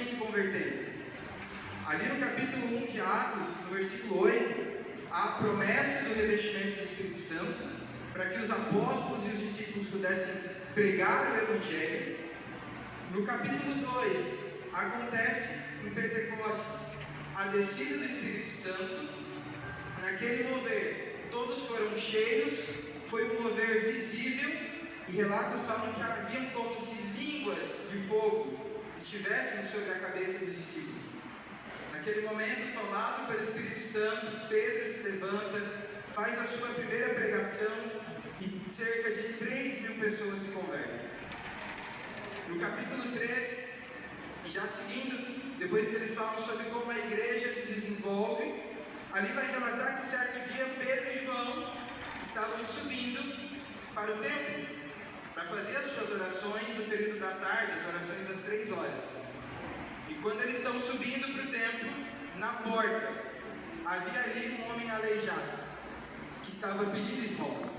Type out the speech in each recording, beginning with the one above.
se convertendo. Ali no capítulo 1 de Atos, no versículo 8, há a promessa do revestimento do Espírito Santo, para que os apóstolos e os discípulos pudessem pregar o Evangelho. No capítulo 2, acontece no Pentecostes a descida do Espírito Santo. Naquele mover, todos foram cheios, foi um mover visível, e relatos falam que haviam como se línguas de fogo estivessem sobre a cabeça dos discípulos. Naquele momento, tomado pelo Espírito Santo, Pedro se levanta, faz a sua primeira pregação e cerca de 3.000 pessoas se convertem. No capítulo 3, já seguindo, depois que eles falam sobre como a igreja se desenvolve, ali vai relatar que certo dia Pedro e João estavam subindo para o templo, para fazer as suas orações no período da tarde, as orações das 3 horas. E quando eles estão subindo para o templo, na porta, havia ali um homem aleijado, que estava pedindo esmolas.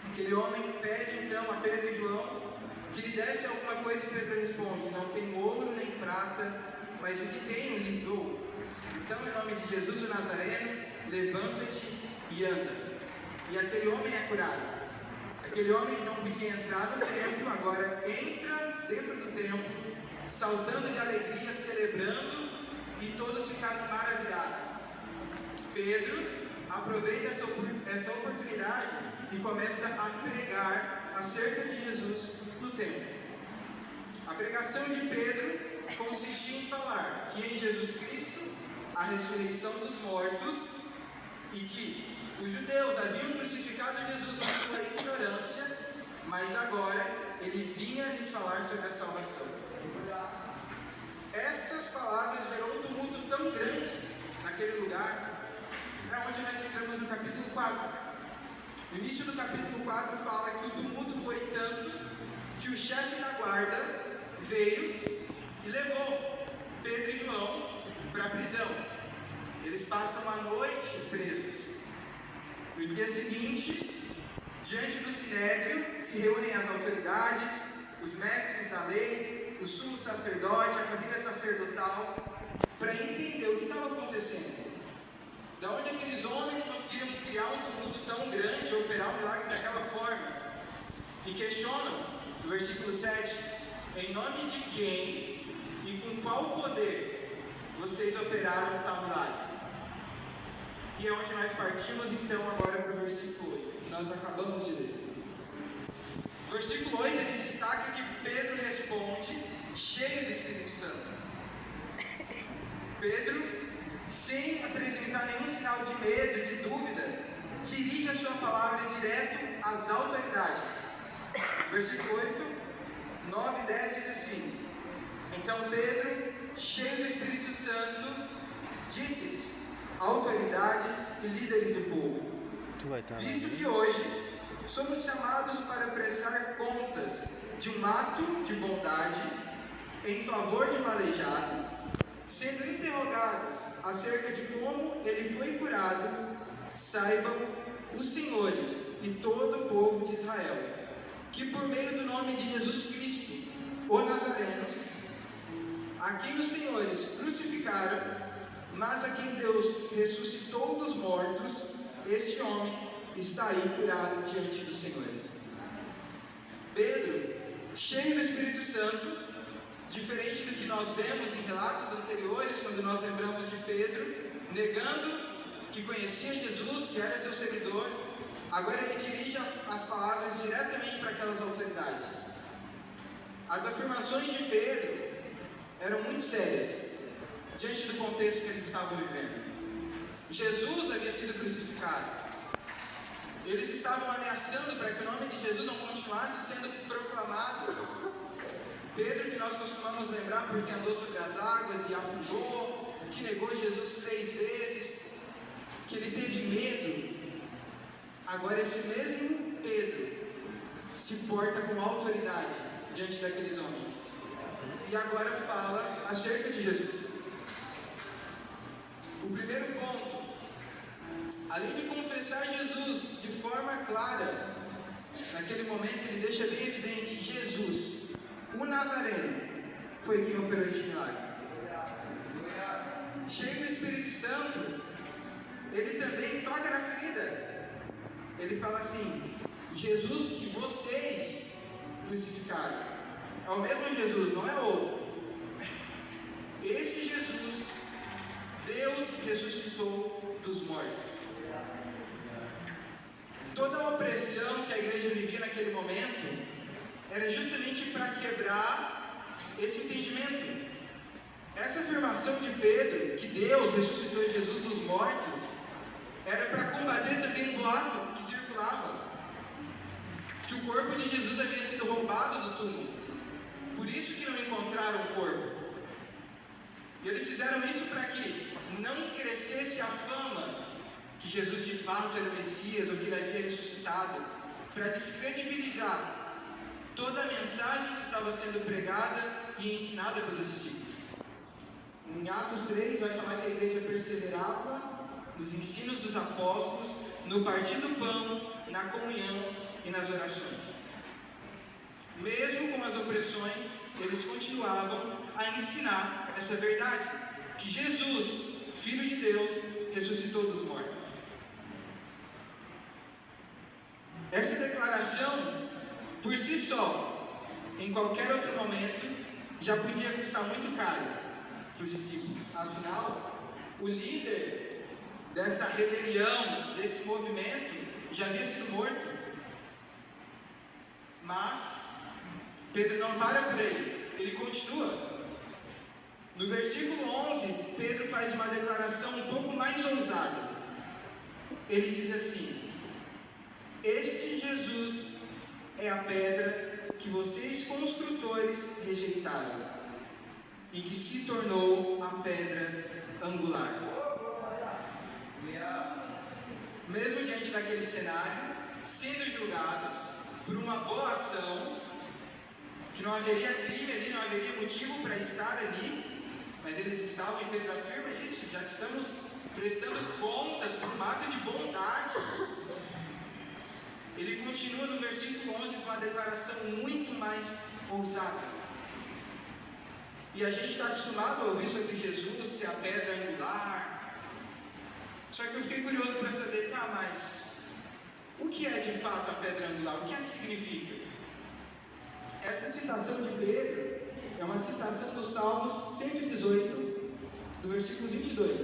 Aquele homem pede então a Pedro e João que lhe desse alguma coisa, e Pedro responde: não tenho ouro nem prata, mas o que tenho lhes dou. Então, em nome de Jesus o Nazareno, levanta-te e anda. E aquele homem é curado. Aquele homem que não podia entrar no templo, agora entra dentro do templo, saltando de alegria, celebrando, e todos ficaram maravilhados. Pedro aproveita essa oportunidade e começa a pregar acerca de Jesus no templo. A pregação de Pedro consistia em falar que em Jesus Cristo a ressurreição dos mortos, e que os judeus haviam crucificado Jesus na sua ignorância, mas agora ele vinha lhes falar sobre a salvação. Essas palavras gerou um tumulto tão grande naquele lugar, é onde nós entramos no capítulo 4. No início do capítulo 4 fala que o tumulto foi tanto que o chefe da guarda veio e levou Pedro e João para a prisão. Eles passam a noite presos. No dia seguinte, diante do sinédrio, se reúnem as autoridades, os mestres da lei, o sumo sacerdote, a família sacerdotal, para entender o que estava acontecendo. Da onde aqueles homens conseguiram criar um tumulto tão grande, operar um milagre daquela forma. E questionam, no versículo 7, em nome de quem e com qual poder vocês operaram tal milagre? E é onde nós partimos então agora para o versículo 8, que nós acabamos de ler. No versículo 8 ele destaca que Pedro responde, cheio do Espírito Santo. Pedro, sem apresentar nenhum sinal de medo, de dúvida, dirige a sua palavra direto às autoridades. Versículo 8, 9 e 10 diz assim: então Pedro, cheio do Espírito Santo, disse-lhes, autoridades e líderes do povo, visto que hoje somos chamados para prestar contas de um ato de bondade em favor de um aleijado, sendo interrogados acerca de como ele foi curado, saibam os senhores e todo o povo de Israel, que por meio do nome de Jesus Cristo, o Nazareno, a quem os senhores crucificaram, mas a quem Deus ressuscitou dos mortos, este homem está aí curado diante dos senhores. Pedro, cheio do Espírito Santo, diferente do que nós vemos em relatos anteriores, quando nós lembramos de Pedro negando que conhecia Jesus, que era seu seguidor, agora ele dirige as palavras diretamente para aquelas autoridades. As afirmações de Pedro eram muito sérias diante do contexto que eles estavam vivendo. Jesus havia sido crucificado. Eles estavam ameaçando para que o nome de Jesus não continuasse sendo proclamado. Pedro, que nós costumamos lembrar porque andou sobre as águas e afundou, que negou Jesus 3 vezes, que ele teve medo. Agora esse mesmo Pedro se porta com autoridade diante daqueles homens. E agora fala acerca de Jesus. O primeiro ponto, além de confessar Jesus de forma clara, naquele momento ele deixa bem evidente: Jesus, o Nazareno, foi quem operou este milagre. Cheio do Espírito Santo, ele também toca na ferida. Ele fala assim: Jesus que vocês crucificaram é o mesmo Jesus, não é outro. Esse Jesus, Deus ressuscitou dos mortos. Toda a opressão que a igreja vivia naquele momento era justamente para quebrar esse entendimento. Essa afirmação de Pedro, que Deus ressuscitou Jesus dos mortos, era para combater também um boato que circulava, que o corpo de Jesus havia sido roubado do túmulo. Por isso que não encontraram o corpo. E eles fizeram isso para que não crescesse a fama que Jesus de fato era o Messias, ou que ele havia ressuscitado, para descredibilizar toda a mensagem que estava sendo pregada e ensinada pelos discípulos. Em Atos 3 vai falar que a igreja perseverava nos ensinos dos apóstolos, no partir do pão, na comunhão e nas orações. Mesmo com as opressões, eles continuavam a ensinar essa verdade, que Jesus, Filho de Deus, ressuscitou dos mortos. Essa declaração, por si só, em qualquer outro momento, já podia custar muito caro para os discípulos. Afinal, o líder dessa rebelião, desse movimento, já havia sido morto. Mas Pedro não para por aí, ele continua. No versículo 11, Pedro faz uma declaração um pouco mais ousada. Ele diz assim: este Jesus é a pedra que vocês construtores rejeitaram e que se tornou a pedra angular. Mesmo diante daquele cenário, sendo julgados por uma boa ação, que não haveria crime ali, não haveria motivo para estar ali, mas eles estavam, e Pedro afirma isso: já que estamos prestando contas por um ato de bondade. Ele continua no versículo 11 com uma declaração muito mais ousada. E a gente está acostumado a ouvir sobre Jesus ser a pedra angular. Só que eu fiquei curioso para saber, mas o que é de fato a pedra angular? O que é que significa? Essa citação de Pedro é uma citação do Salmos 118, do versículo 22.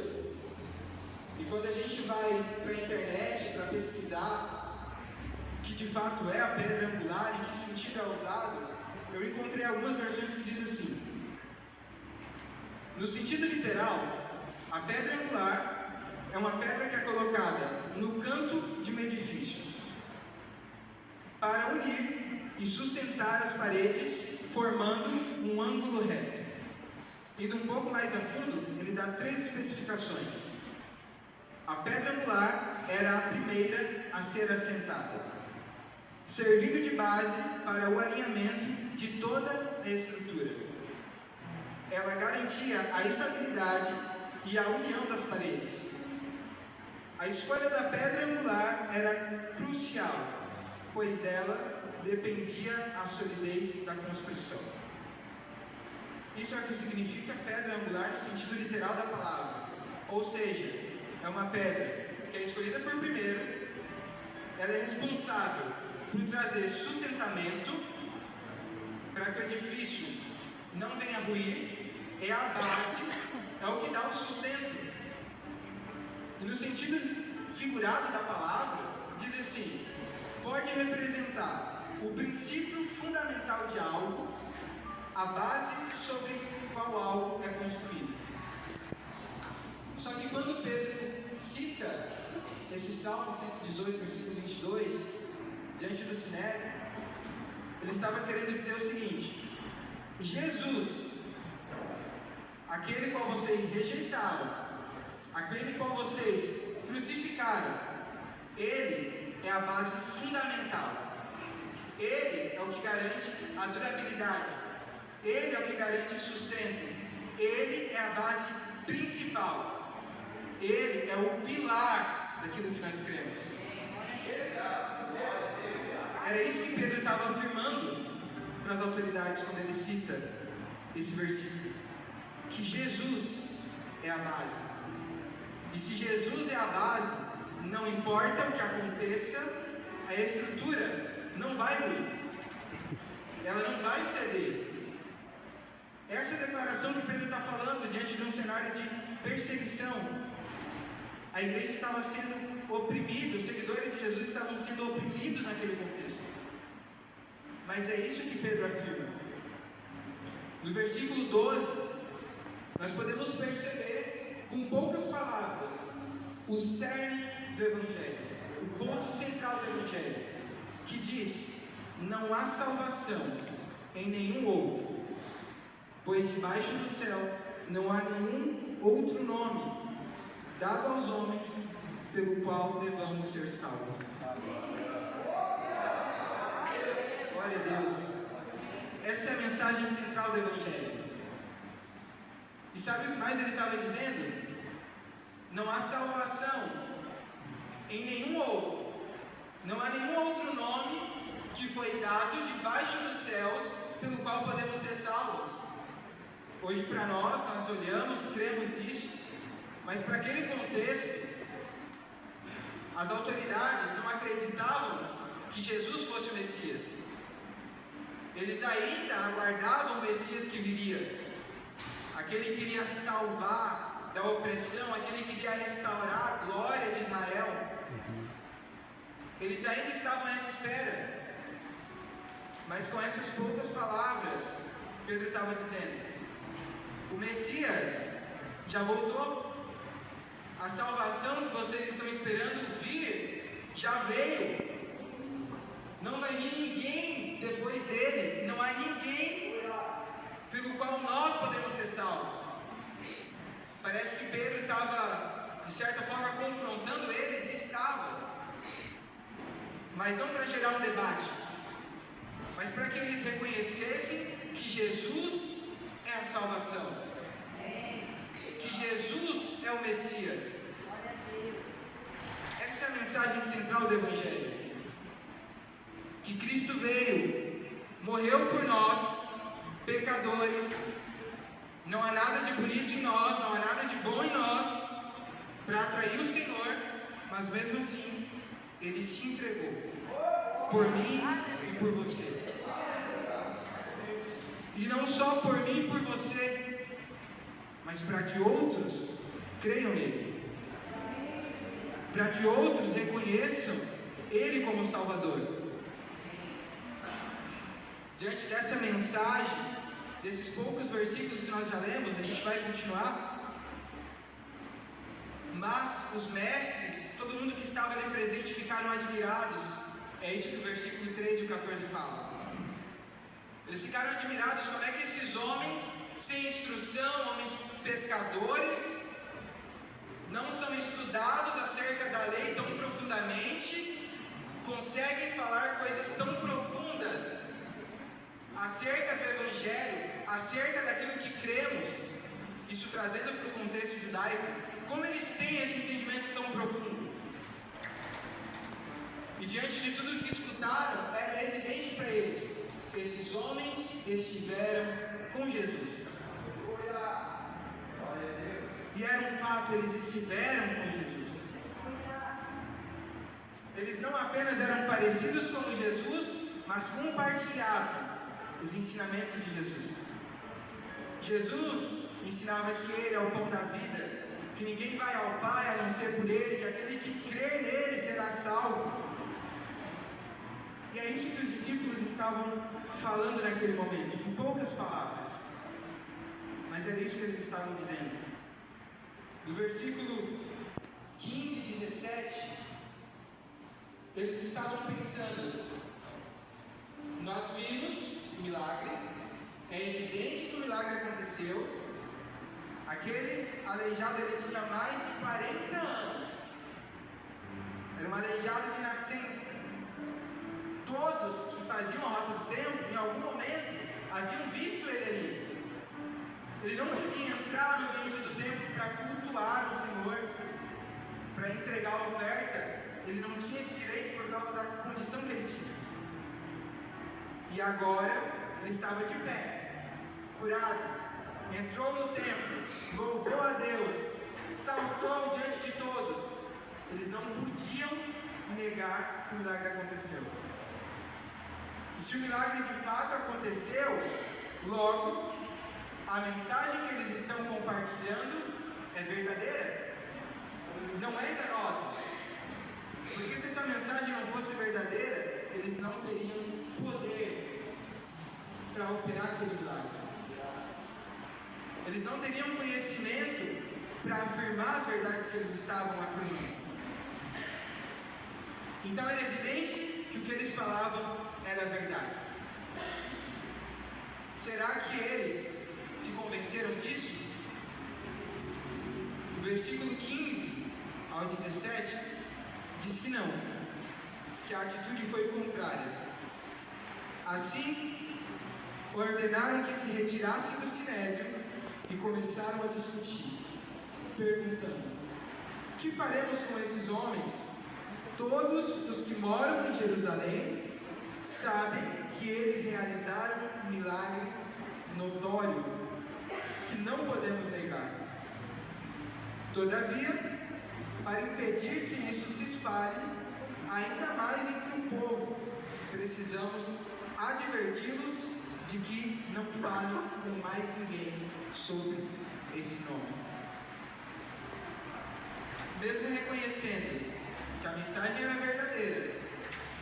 E quando a gente vai para a internet para pesquisar o que de fato é a pedra angular e que sentido é usado, eu encontrei algumas versões que dizem assim: no sentido literal, a pedra angular é uma pedra que é colocada no canto de um edifício para unir e sustentar as paredes, formando um ângulo reto. Indo um pouco mais a fundo, ele dá 3 especificações. A pedra angular era a primeira a ser assentada, servindo de base para o alinhamento de toda a estrutura. Ela garantia a estabilidade e a união das paredes. A escolha da pedra angular era crucial, pois dela dependia a solidez da construção. Isso é o que significa pedra angular no sentido literal da palavra. Ou seja, é uma pedra que é escolhida por primeiro, ela é responsável por trazer sustentamento para que o edifício não venha a ruir, é a base, é o que dá o sustento. E no sentido figurado da palavra, diz assim: pode representar o princípio fundamental de algo, a base sobre qual algo é construído. Só que quando Pedro cita esse Salmo 118, versículo 22, diante do Sinédrio, ele estava querendo dizer o seguinte: Jesus, aquele qual vocês rejeitaram, aquele qual vocês crucificaram, ele é a base fundamental. Ele é o que garante a durabilidade. Ele é o que garante o sustento. Ele é a base principal. Ele é o pilar daquilo que nós cremos. Era isso que Pedro estava afirmando para as autoridades quando ele cita esse versículo, que Jesus é a base. E se Jesus é a base, não importa o que aconteça, a estrutura não vai ruir, ela não vai ceder. Essa é a declaração que Pedro está falando diante de um cenário de perseguição. A igreja estava sendo oprimida, os seguidores de Jesus estavam sendo oprimidos naquele contexto. Mas é isso que Pedro afirma. No versículo 12, nós podemos perceber, com poucas palavras, o cerne do Evangelho, o ponto central do Evangelho, que diz: não há salvação em nenhum outro, pois debaixo do céu não há nenhum outro nome dado aos homens pelo qual devamos ser salvos. Glória a Deus. Essa é a mensagem central do Evangelho. E sabe o que mais ele estava dizendo? Não há salvação em nenhum outro. Não há nenhum outro nome que foi dado debaixo dos céus pelo qual podemos ser salvos. Hoje para nós olhamos, cremos nisso, mas para aquele contexto, as autoridades não acreditavam que Jesus fosse o Messias. Eles ainda aguardavam o Messias que viria, aquele que iria salvar da opressão, aquele que iria restaurar a glória de Israel. Eles ainda estavam nessa espera, mas com essas poucas palavras, Pedro estava dizendo: o Messias já voltou. A salvação que vocês estão esperando vir já veio. Não vai vir ninguém depois dele. Não há ninguém pelo qual nós podemos ser salvos. Parece que Pedro estava, de certa forma, confrontando eles, e estava. Mas não para gerar um debate, mas para que eles reconhecessem que Jesus é a salvação, que Jesus é o Messias. Essa é a mensagem central do Evangelho. Que Cristo veio, morreu por nós, pecadores. Não há nada de bonito em nós, não há nada de bom em nós para atrair o Senhor, mas mesmo assim, Ele se entregou por mim e por você. E não só por mim e por você, mas para que outros creiam nele, para que outros reconheçam Ele como Salvador. Diante dessa mensagem, desses poucos versículos que nós já lemos, a gente vai continuar, mas os mestres, todo mundo que estava ali presente, ficaram admirados. É isso que o versículo 13 e o 14 falam. Eles ficaram admirados como é que esses homens sem instrução, homens pescadores, não são estudados acerca da lei tão profundamente, conseguem falar coisas tão profundas acerca do Evangelho, acerca daquilo que cremos, isso trazendo para o contexto judaico. Como eles têm esse entendimento tão profundo? E diante de tudo que escutaram, era evidente para eles: esses homens estiveram com Jesus. E era um fato, eles estiveram com Jesus. Eles não apenas eram parecidos com Jesus, mas compartilhavam os ensinamentos de Jesus. Jesus ensinava que Ele é o pão da vida, que ninguém vai ao Pai a não ser por Ele, que aquele que crer nele será salvo. E é isso que os discípulos estavam falando naquele momento, em poucas palavras, mas era isso que eles estavam dizendo. No versículo 15 e 17, eles estavam pensando: nós vimos o milagre, é evidente que o milagre aconteceu, aquele aleijado ele tinha mais de 40 anos, era um aleijado de nascença. Todos que faziam a rota do templo, em algum momento, haviam visto ele ali. Ele não podia entrar no ambiente do templo para cultuar o Senhor, para entregar ofertas. Ele não tinha esse direito por causa da condição que ele tinha. E agora, ele estava de pé, curado, entrou no templo, louvou a Deus, saltou diante de todos. Eles não podiam negar que o milagre aconteceu. E se o milagre de fato aconteceu, logo, a mensagem que eles estão compartilhando é verdadeira, não é enganosa. Porque se essa mensagem não fosse verdadeira, eles não teriam poder para operar aquele milagre. Eles não teriam conhecimento para afirmar as verdades que eles estavam afirmando. Então era evidente que o que eles falavam era verdade. Será que eles se convenceram disso? O versículo 15 ao 17 diz que não, que a atitude foi contrária. Assim, ordenaram que se retirassem do sinédrio e começaram a discutir, perguntando: que faremos com esses homens? Todos os que moram em Jerusalém sabem que eles realizaram um milagre notório que não podemos negar. Todavia, para impedir que isso se espalhe ainda mais entre o povo, precisamos adverti-los de que não falem com mais ninguém sobre esse nome. Mesmo reconhecendo que a mensagem era verdadeira,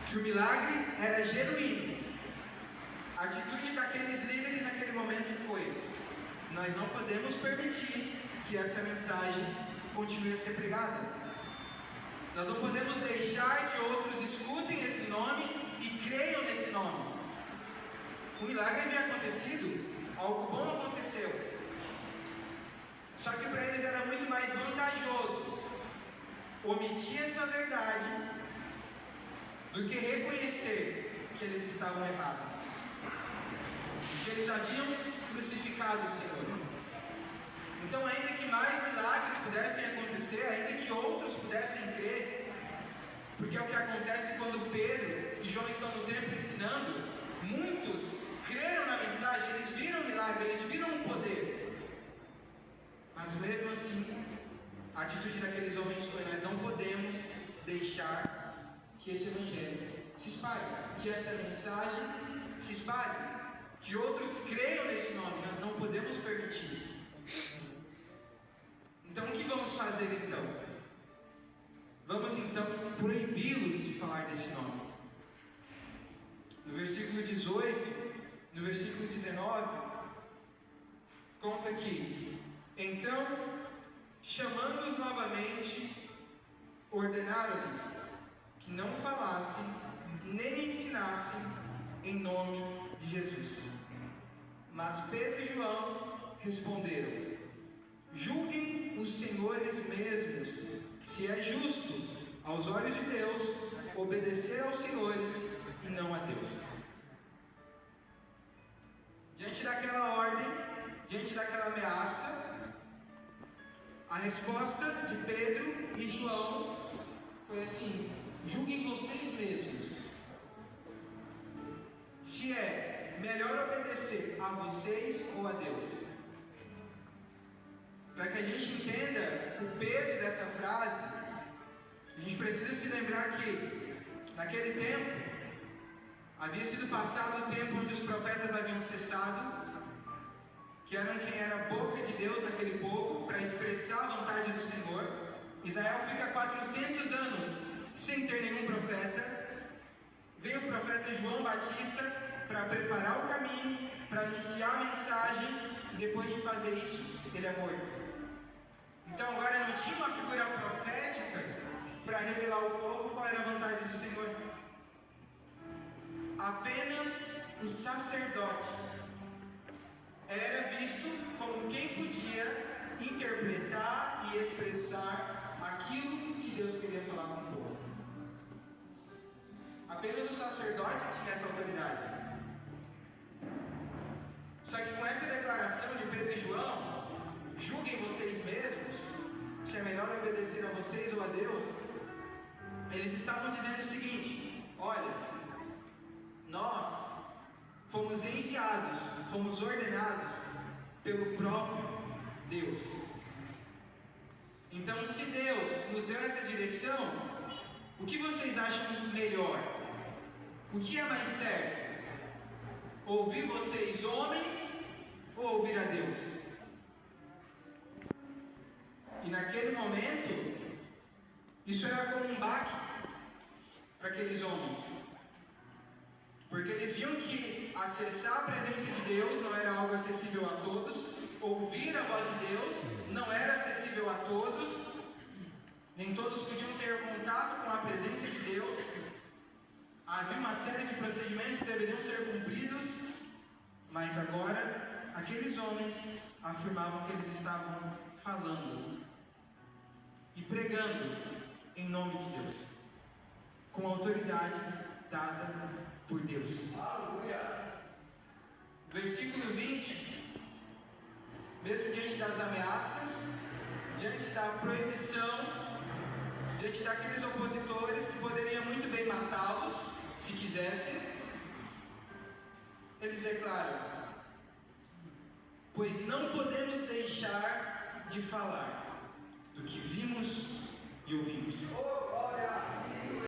que o milagre era genuíno, a atitude daqueles líderes naquele momento foi: nós não podemos permitir que essa mensagem continue a ser pregada. Nós não podemos deixar que outros escutem esse nome e creiam nesse nome. O milagre havia acontecido, algo bom aconteceu. Só que para eles era muito mais vantajoso omitir essa verdade do que reconhecer que eles estavam errados, que eles haviam crucificado o Senhor. Então, ainda que mais milagres pudessem acontecer, ainda que outros pudessem crer, porque é o que acontece quando Pedro e João estão no templo ensinando, muitos creram na mensagem, eles viram o milagre, eles viram o poder, mas mesmo assim, a atitude daqueles homens foi: nós não podemos deixar que esse evangelho se espalhe, que essa mensagem se espalhe, que outros creiam nesse nome, nós não podemos permitir. Então o que vamos fazer então? Vamos então proibi-los de falar desse nome. No versículo 18, no versículo 19, conta que: então, chamando-os novamente, ordenaram-lhes que não falassem nem ensinassem em nome de Jesus. Mas Pedro e João responderam: julguem os senhores mesmos se é justo aos olhos de Deus obedecer aos senhores e não a Deus. Diante daquela ordem, diante daquela ameaça, a resposta de Pedro e João foi assim: julguem vocês mesmos se é melhor obedecer a vocês ou a Deus. Para que a gente entenda o peso dessa frase, a gente precisa se lembrar que naquele tempo havia sido passado o tempo onde os profetas haviam cessado, que eram quem era a boca de Deus naquele povo para expressar a vontade do Senhor. Israel fica 400 anos sem ter nenhum profeta. Veio o profeta João Batista para preparar o caminho, para anunciar a mensagem, e depois de fazer isso, ele é morto. Então agora não tinha uma figura profética para revelar ao povo qual era a vontade do Senhor. Apenas o sacerdote era visto como quem podia interpretar e expressar aquilo que Deus queria falar com o povo. Apenas o sacerdote tinha essa autoridade. Só que com essa declaração de Pedro e João, julguem vocês mesmos se é melhor obedecer a vocês ou a Deus, eles estavam dizendo o seguinte: olha, nós fomos enviados, fomos ordenados pelo próprio Deus. Então, se Deus nos deu essa direção, o que vocês acham melhor? O que é mais certo? Ouvir vocês, homens, ou ouvir a Deus? E naquele momento, isso era como um baque para aqueles homens, porque eles viam que acessar a presença de Deus não era algo acessível a todos, ouvir a voz de Deus não era acessível a todos, nem todos podiam ter contato com a presença de Deus. Havia uma série de procedimentos que deveriam ser cumpridos, mas agora aqueles homens afirmavam que eles estavam falando e pregando em nome de Deus, com a autoridade dada por Deus. Versículo 20: mesmo diante das ameaças, diante da proibição, diante daqueles opositores que poderiam muito bem matá-los, se quisessem, eles declaram: pois não podemos deixar de falar do que vimos e ouvimos.